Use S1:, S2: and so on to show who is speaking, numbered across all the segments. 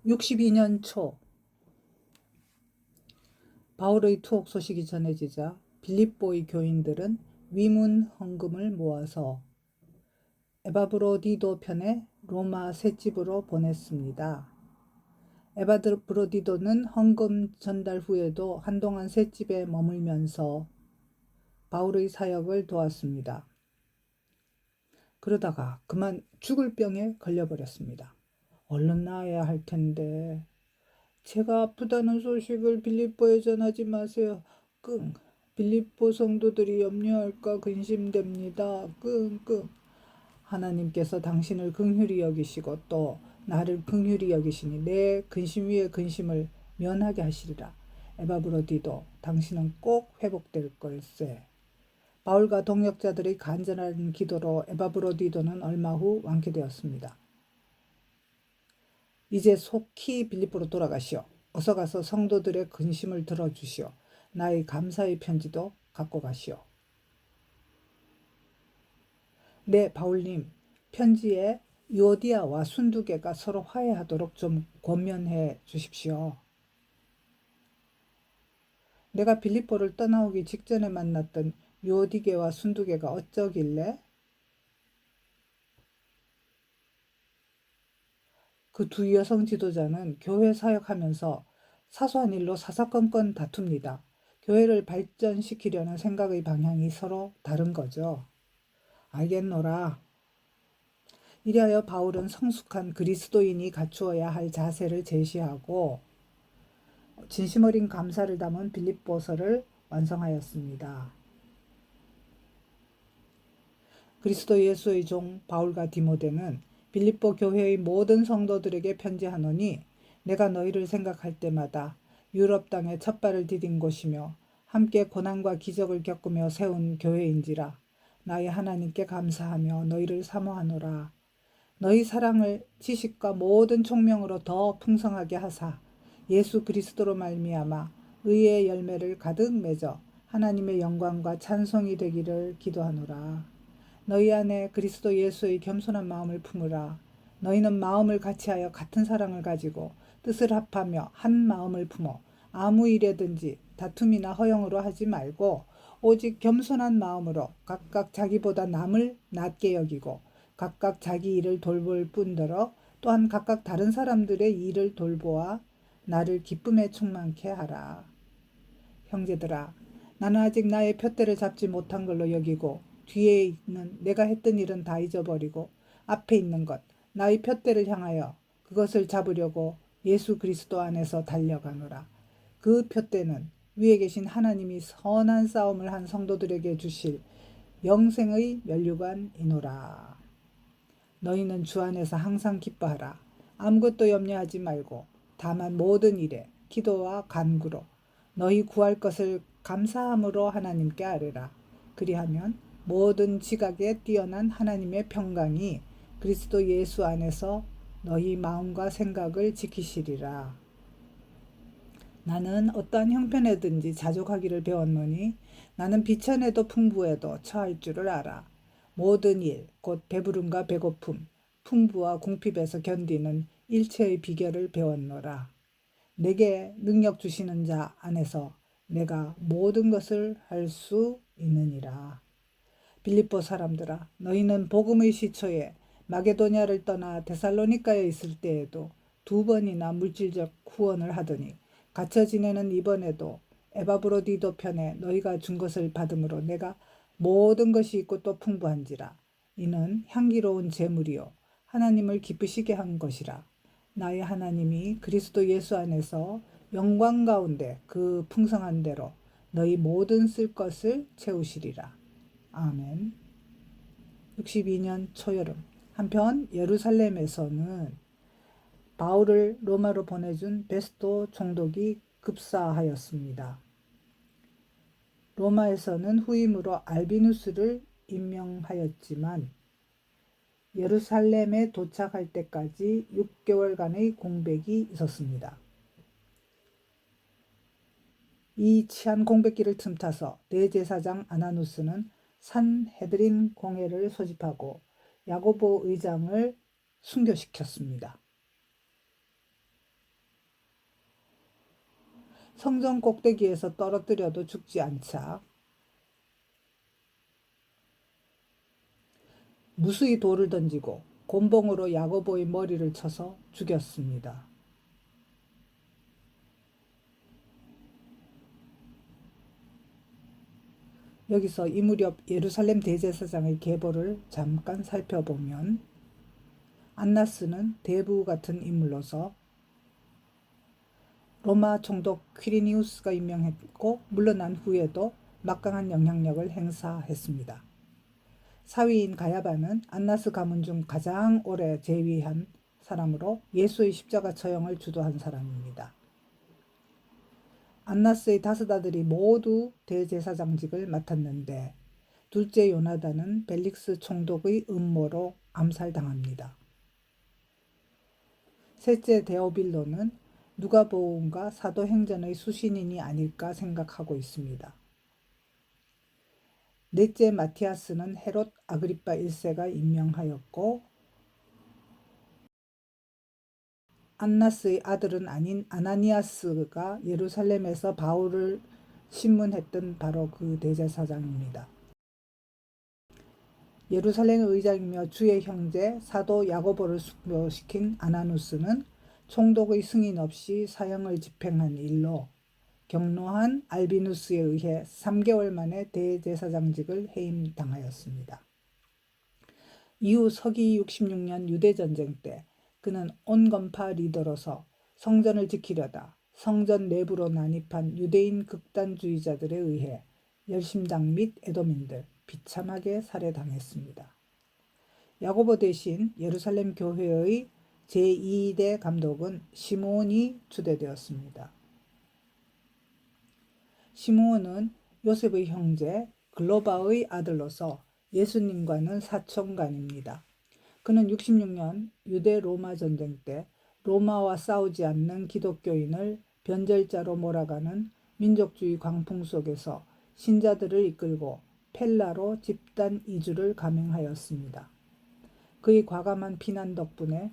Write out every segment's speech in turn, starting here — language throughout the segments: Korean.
S1: 62년 초 바울의 투옥 소식이 전해지자 빌립보의 교인들은 위문 헌금을 모아서 에바브로디도 편에 로마 셋집으로 보냈습니다. 에바브로디도는 헌금 전달 후에도 한동안 셋집에 머물면서 바울의 사역을 도왔습니다. 그러다가 그만 죽을 병에 걸려버렸습니다. 얼른 나아야 할 텐데 제가 아프다는 소식을 빌립보에 전하지 마세요. 끙. 빌립보 성도들이 염려할까 근심됩니다. 끙끙. 하나님께서 당신을 긍휼히 여기시고 또 나를 긍휼히 여기시니 내 근심 위에 근심을 면하게 하시리라. 에바브로디도 당신은 꼭 회복될 걸세. 바울과 동역자들의 간절한 기도로 에바브로디도는 얼마 후 완쾌되었습니다. 이제 속히 빌립보로 돌아가시오. 어서 가서 성도들의 근심을 들어주시오. 나의 감사의 편지도 갖고 가시오. 네, 바울님. 편지에 유오디아와 순두계가 서로 화해하도록 좀 권면해 주십시오. 내가 빌립보를 떠나오기 직전에 만났던 유오디게와 순두계가 어쩌길래? 그 두 여성 지도자는 교회 사역하면서 사소한 일로 사사건건 다툽니다. 교회를 발전시키려는 생각의 방향이 서로 다른 거죠. 알겠노라. 이리하여 바울은 성숙한 그리스도인이 갖추어야 할 자세를 제시하고 진심 어린 감사를 담은 빌립보서를 완성하였습니다. 그리스도 예수의 종 바울과 디모데는 빌립보 교회의 모든 성도들에게 편지하노니 내가 너희를 생각할 때마다 유럽 땅에 첫 발을 디딘 곳이며 함께 고난과 기적을 겪으며 세운 교회인지라 나의 하나님께 감사하며 너희를 사모하노라. 너희 사랑을 지식과 모든 총명으로 더 풍성하게 하사 예수 그리스도로 말미암아 의의 열매를 가득 맺어 하나님의 영광과 찬송이 되기를 기도하노라. 너희 안에 그리스도 예수의 겸손한 마음을 품으라. 너희는 마음을 같이하여 같은 사랑을 가지고 뜻을 합하며 한 마음을 품어 아무 일에든지 다툼이나 허영으로 하지 말고 오직 겸손한 마음으로 각각 자기보다 남을 낮게 여기고 각각 자기 일을 돌볼 뿐더러 또한 각각 다른 사람들의 일을 돌보아 나를 기쁨에 충만케 하라. 형제들아, 나는 아직 나의 푯대를 잡지 못한 걸로 여기고 뒤에 있는 내가 했던 일은 다 잊어버리고 앞에 있는 것, 나의 푯대를 향하여 그것을 잡으려고 예수 그리스도 안에서 달려가노라. 그 푯대는 위에 계신 하나님이 선한 싸움을 한 성도들에게 주실 영생의 면류관이노라. 너희는 주 안에서 항상 기뻐하라. 아무것도 염려하지 말고 다만 모든 일에 기도와 간구로 너희 구할 것을 감사함으로 하나님께 아뢰라. 그리하면 모든 지각에 뛰어난 하나님의 평강이 그리스도 예수 안에서 너희 마음과 생각을 지키시리라. 나는 어떠한 형편에든지 자족하기를 배웠노니 나는 비천에도 풍부에도 처할 줄을 알아. 모든 일, 곧 배부름과 배고픔, 풍부와 궁핍에서 견디는 일체의 비결을 배웠노라. 내게 능력 주시는 자 안에서 내가 모든 것을 할 수 있느니라. 빌립보 사람들아, 너희는 복음의 시초에 마게도냐를 떠나 데살로니가에 있을 때에도 2번이나 물질적 후원을 하더니 갇혀 지내는 이번에도 에바브로디도 편에 너희가 준 것을 받음으로 내가 모든 것이 있고 또 풍부한지라. 이는 향기로운 제물이요 하나님을 기쁘시게 한 것이라. 나의 하나님이 그리스도 예수 안에서 영광 가운데 그 풍성한 대로 너희 모든 쓸 것을 채우시리라. 아멘. 62년 초여름. 한편 예루살렘에서는 바울을 로마로 보내준 베스도 총독이 급사하였습니다. 로마에서는 후임으로 알비누스를 임명하였지만 예루살렘에 도착할 때까지 6개월간의 공백이 있었습니다. 이 치안 공백기를 틈타서 대제사장 아나누스는 산헤드린 공회를 소집하고 야고보 의장을 순교시켰습니다. 성전 꼭대기에서 떨어뜨려도 죽지 않자 무수히 돌을 던지고 곤봉으로 야고보의 머리를 쳐서 죽였습니다. 여기서 이 무렵 예루살렘 대제사장의 계보를 잠깐 살펴보면 안나스는 대부 같은 인물로서 로마 총독 퀴리니우스가 임명했고 물러난 후에도 막강한 영향력을 행사했습니다. 사위인 가야바는 안나스 가문 중 가장 오래 재위한 사람으로 예수의 십자가 처형을 주도한 사람입니다. 안나스의 5아들이 모두 대제사장직을 맡았는데 둘째 요나단은 벨릭스 총독의 음모로 암살당합니다. 셋째 데오빌로는 누가복음과 사도행전의 수신인이 아닐까 생각하고 있습니다. 넷째 마티아스는 헤롯 아그리파 1세가 임명하였고 안나스의 아들은 아닌 아나니아스가 예루살렘에서 바울을 신문했던 바로 그 대제사장입니다. 예루살렘 의장이며 주의 형제 사도 야고보를 순교시킨 아나누스는 총독의 승인 없이 사형을 집행한 일로 경로한 알비누스에 의해 3개월 만에 대제사장직을 해임당하였습니다. 이후 서기 66년 유대전쟁 때 그는 온건파 리더로서 성전을 지키려다 성전 내부로 난입한 유대인 극단주의자들에 의해 열심당 및 에도민들 비참하게 살해당했습니다. 야고보 대신 예루살렘 교회의 제2대 감독은 시므온이 추대되었습니다. 시므온은 요셉의 형제 글로바의 아들로서 예수님과는 사촌간입니다. 그는 66년 유대 로마 전쟁 때 로마와 싸우지 않는 기독교인을 변절자로 몰아가는 민족주의 광풍 속에서 신자들을 이끌고 펠라로 집단 이주를 감행하였습니다. 그의 과감한 피난 덕분에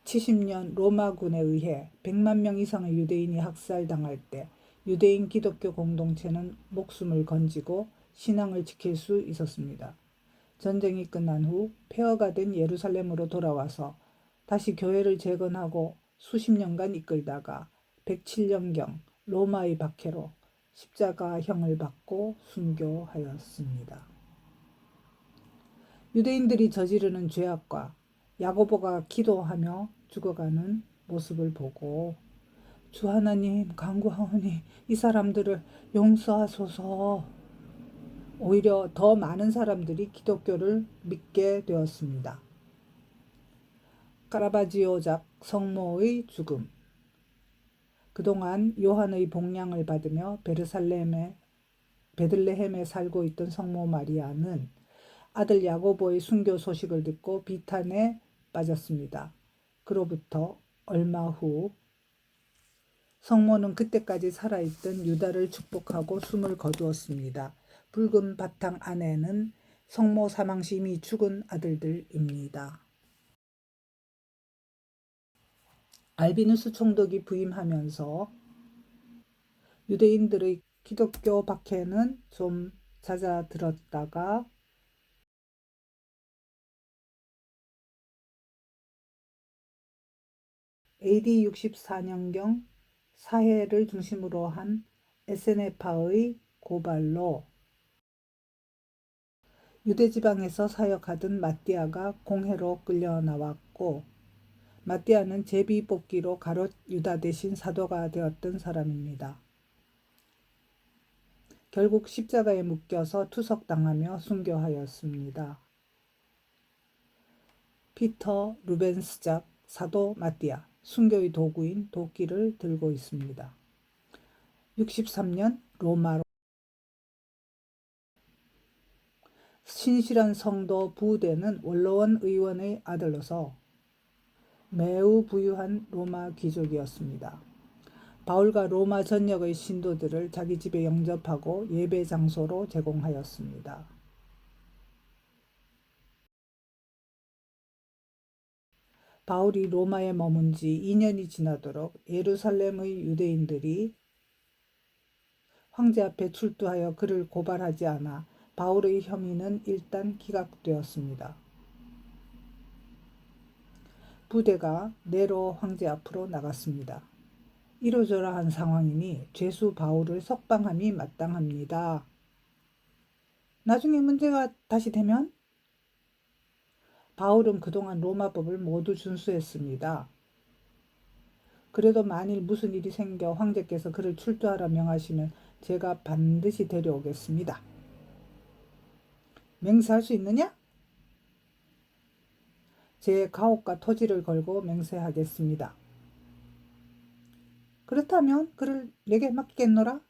S1: 70년 로마군에 의해 100만 명 이상의 유대인이 학살당할 때 유대인 기독교 공동체는 목숨을 건지고 신앙을 지킬 수 있었습니다. 전쟁이 끝난 후 폐허가 된 예루살렘으로 돌아와서 다시 교회를 재건하고 수십 년간 이끌다가 107년경 로마의 박해로 십자가형을 받고 순교하였습니다. 유대인들이 저지르는 죄악과 야고보가 기도하며 죽어가는 모습을 보고 주 하나님 간구하오니 이 사람들을 용서하소서. 오히려 더 많은 사람들이 기독교를 믿게 되었습니다. 카라바지오작 성모의 죽음. 그동안 요한의 복량을 받으며 베들레헴에 살고 있던 성모 마리아는 아들 야고보의 순교 소식을 듣고 비탄에 빠졌습니다. 그로부터 얼마 후 성모는 그때까지 살아있던 유다를 축복하고 숨을 거두었습니다. 붉은 바탕 안에는 성모 사망 시 이미 죽은 아들들입니다. 알비누스 총독이 부임하면서 유대인들의 기독교 박해는 좀 잦아들었다가 AD 64년경 사해를 중심으로 한 에세네파의 고발로 유대지방에서 사역하던 마띠아가 공회로 끌려 나왔고 마띠아는 제비 뽑기로 가롯 유다 대신 사도가 되었던 사람입니다. 결국 십자가에 묶여서 투석당하며 순교하였습니다. 피터 루벤스작 사도 마띠아 순교의 도구인 도끼를 들고 있습니다. 63년 로마로 신실한 성도 부대는 원로원 의원의 아들로서 매우 부유한 로마 귀족이었습니다. 바울과 로마 전역의 신도들을 자기 집에 영접하고 예배 장소로 제공하였습니다. 바울이 로마에 머문 지 2년이 지나도록 예루살렘의 유대인들이 황제 앞에 출두하여 그를 고발하지 않아 바울의 혐의는 일단 기각되었습니다. 부대가 네로 황제 앞으로 나갔습니다. 이러저러한 상황이니 죄수 바울을 석방함이 마땅합니다. 나중에 문제가 다시 되면 바울은 그동안 로마법을 모두 준수했습니다. 그래도 만일 무슨 일이 생겨 황제께서 그를 출두하라 명하시면 제가 반드시 데려오겠습니다. 맹세할 수 있느냐? 제 가옥과 토지를 걸고 맹세하겠습니다. 그렇다면 그를 내게 맡기겠노라?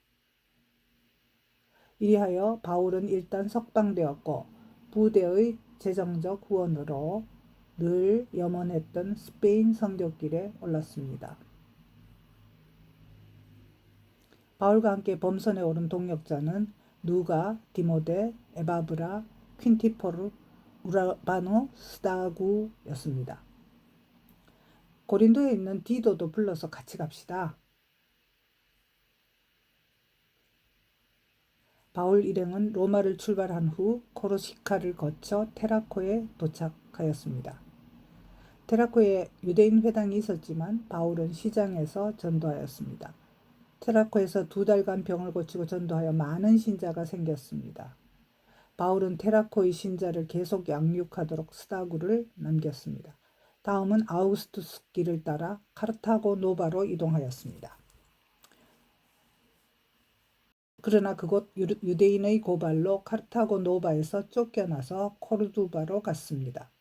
S1: 이리하여 바울은 일단 석방되었고 부대의 재정적 후원으로 늘 염원했던 스페인 선교길에 올랐습니다. 바울과 함께 범선에 오른 동역자는 누가, 디모데, 에바브라, 퀸티포르, 우라바노, 스다구였습니다. 고린도에 있는 디도도 불러서 같이 갑시다. 바울 일행은 로마를 출발한 후 코르시카를 거쳐 테라코에 도착하였습니다. 테라코에 유대인 회당이 있었지만 바울은 시장에서 전도하였습니다. 테라코에서 2달간 병을 고치고 전도하여 많은 신자가 생겼습니다. 바울은 테라코의 신자를 계속 양육하도록 스다구를 남겼습니다. 다음은 아우구스투스 길을 따라 카르타고 노바로 이동하였습니다. 그러나 그곳 유대인의 고발로 카르타고 노바에서 쫓겨나서 코르두바로 갔습니다.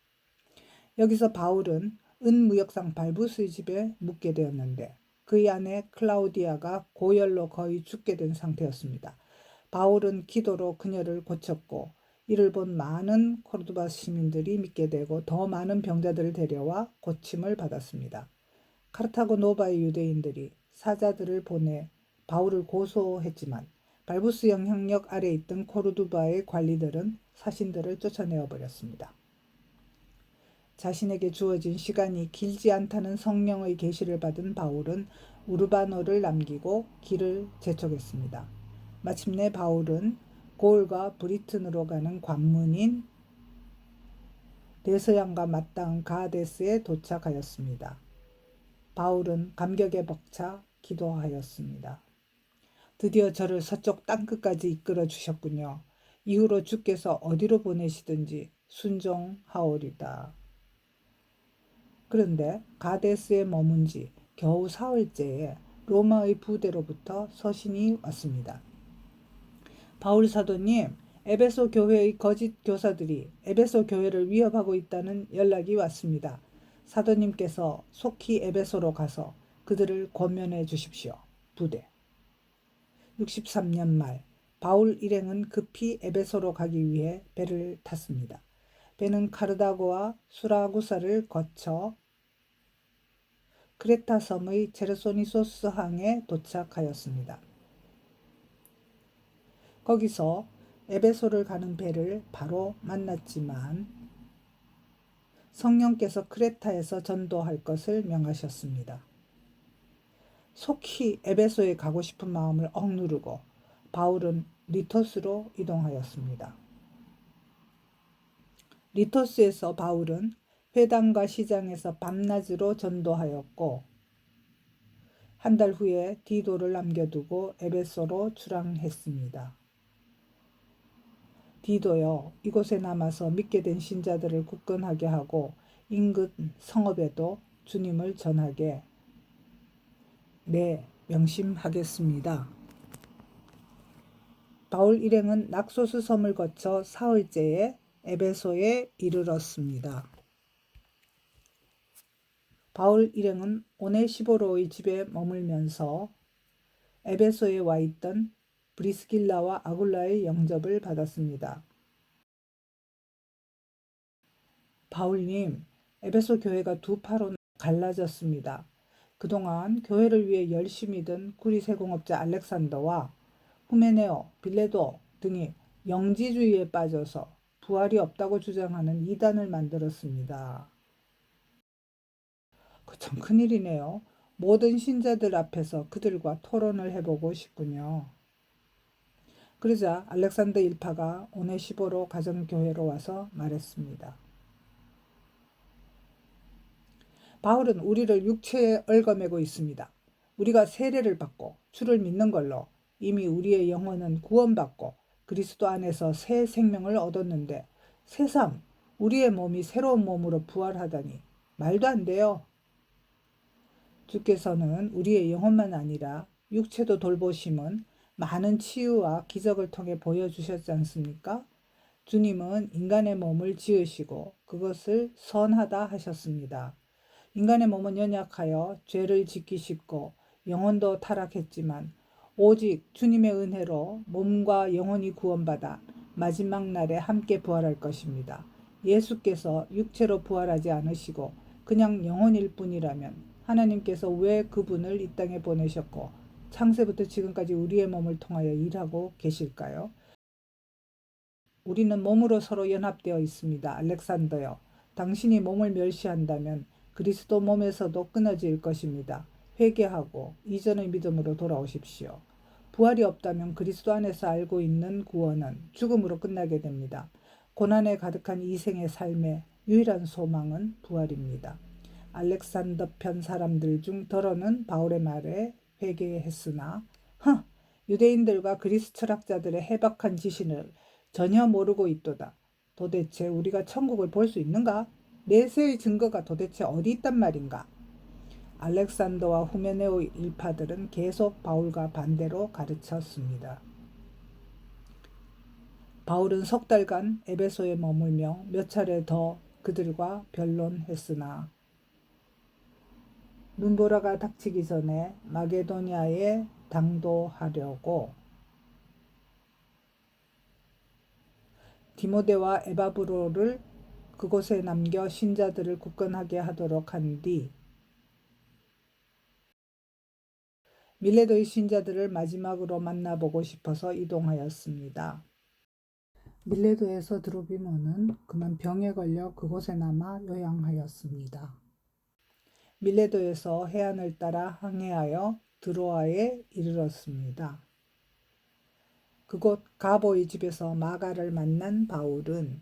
S1: 여기서 바울은 은무역상 발부스의 집에 묵게 되었는데 그의 아내 클라우디아가 고열로 거의 죽게 된 상태였습니다. 바울은 기도로 그녀를 고쳤고 이를 본 많은 코르두바 시민들이 믿게 되고 더 많은 병자들을 데려와 고침을 받았습니다. 카르타고 노바의 유대인들이 사자들을 보내 바울을 고소했지만 발부스 영향력 아래 있던 코르두바의 관리들은 사신들을 쫓아내어 버렸습니다. 자신에게 주어진 시간이 길지 않다는 성령의 계시를 받은 바울은 우르바노를 남기고 길을 재촉했습니다. 마침내 바울은 고을과 브리튼으로 가는 관문인 대서양과 마땅한 가데스에 도착하였습니다. 바울은 감격에 벅차 기도하였습니다. 드디어 저를 서쪽 땅끝까지 이끌어 주셨군요. 이후로 주께서 어디로 보내시든지 순종하오리다. 그런데 가데스에 머문 지 겨우 사흘째에 로마의 부대로부터 서신이 왔습니다. 바울 사도님, 에베소 교회의 거짓 교사들이 에베소 교회를 위협하고 있다는 연락이 왔습니다. 사도님께서 속히 에베소로 가서 그들을 권면해 주십시오. 부대. 63년 말 바울 일행은 급히 에베소로 가기 위해 배를 탔습니다. 배는 카르다고와 수라구사를 거쳐 크레타 섬의 체르소니소스 항에 도착하였습니다. 거기서 에베소를 가는 배를 바로 만났지만 성령께서 크레타에서 전도할 것을 명하셨습니다. 속히 에베소에 가고 싶은 마음을 억누르고 바울은 리토스로 이동하였습니다. 리토스에서 바울은 회당과 시장에서 밤낮으로 전도하였고 한 달 후에 디도를 남겨두고 에베소로 출항했습니다. 디도여, 이곳에 남아서 믿게 된 신자들을 굳건하게 하고 인근 성읍에도 주님을 전하게 명심하겠습니다. 바울 일행은 낙소스 섬을 거쳐 사흘째에 에베소에 이르렀습니다. 바울 일행은 오네시보로의 집에 머물면서 에베소에 와 있던 브리스길라와 아굴라의 영접을 받았습니다. 바울님, 에베소 교회가 두 파로 갈라졌습니다. 그동안 교회를 위해 열심히 든 구리세공업자 알렉산더와 후메네오, 빌레도 등이 영지주의에 빠져서 부활이 없다고 주장하는 이단을 만들었습니다. 참 큰일이네요. 모든 신자들 앞에서 그들과 토론을 해보고 싶군요. 그러자 알렉산더 일파가 오네시보로 가정교회로 와서 말했습니다. 바울은 우리를 육체에 얽어매고 있습니다. 우리가 세례를 받고 주를 믿는 걸로 이미 우리의 영혼은 구원받고 그리스도 안에서 새 생명을 얻었는데 새삼 우리의 몸이 새로운 몸으로 부활하다니 말도 안 돼요. 주께서는 우리의 영혼만 아니라 육체도 돌보심은 많은 치유와 기적을 통해 보여주셨지 않습니까? 주님은 인간의 몸을 지으시고 그것을 선하다 하셨습니다. 인간의 몸은 연약하여 죄를 짓기 쉽고 영혼도 타락했지만 오직 주님의 은혜로 몸과 영혼이 구원받아 마지막 날에 함께 부활할 것입니다. 예수께서 육체로 부활하지 않으시고 그냥 영혼일 뿐이라면 하나님께서 왜 그분을 이 땅에 보내셨고 창세부터 지금까지 우리의 몸을 통하여 일하고 계실까요? 우리는 몸으로 서로 연합되어 있습니다. 알렉산더요. 당신이 몸을 멸시한다면 그리스도 몸에서도 끊어질 것입니다. 회개하고 이전의 믿음으로 돌아오십시오. 부활이 없다면 그리스도 안에서 알고 있는 구원은 죽음으로 끝나게 됩니다. 고난에 가득한 이 생의 삶의 유일한 소망은 부활입니다. 알렉산더 편 사람들 중 더러는 바울의 말에 회개했으나 유대인들과 그리스 철학자들의 해박한 지신을 전혀 모르고 있도다. 도대체 우리가 천국을 볼 수 있는가? 내세의 증거가 도대체 어디 있단 말인가? 알렉산더와 후메네오 일파들은 계속 바울과 반대로 가르쳤습니다. 바울은 석 달간 에베소에 머물며 몇 차례 더 그들과 변론했으나 눈보라가 닥치기 전에 마게도니아에 당도하려고 디모데와 에바브로를 그곳에 남겨 신자들을 굳건하게 하도록 한 뒤 밀레도의 신자들을 마지막으로 만나보고 싶어서 이동하였습니다. 밀레도에서 드로비모는 그만 병에 걸려 그곳에 남아 요양하였습니다. 밀레도에서 해안을 따라 항해하여 드로아에 이르렀습니다. 그곳 가보의 집에서 마가를 만난 바울은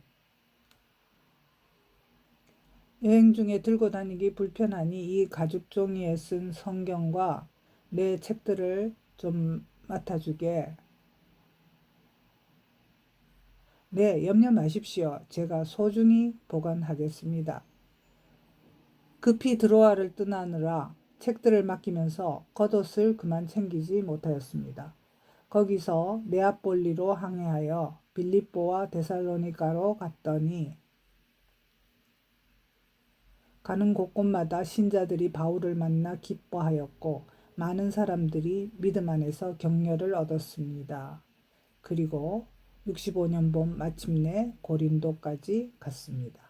S1: 여행 중에 들고 다니기 불편하니 이 가죽 종이에 쓴 성경과 내 책들을 좀 맡아주게. 네, 염려 마십시오. 제가 소중히 보관하겠습니다. 급히 드로아를 떠나느라 책들을 맡기면서 겉옷을 그만 챙기지 못하였습니다. 거기서 네아폴리로 항해하여 빌립보와 데살로니가로 갔더니 가는 곳곳마다 신자들이 바울을 만나 기뻐하였고 많은 사람들이 믿음 안에서 격려를 얻었습니다. 그리고 65년 봄 마침내 고린도까지 갔습니다.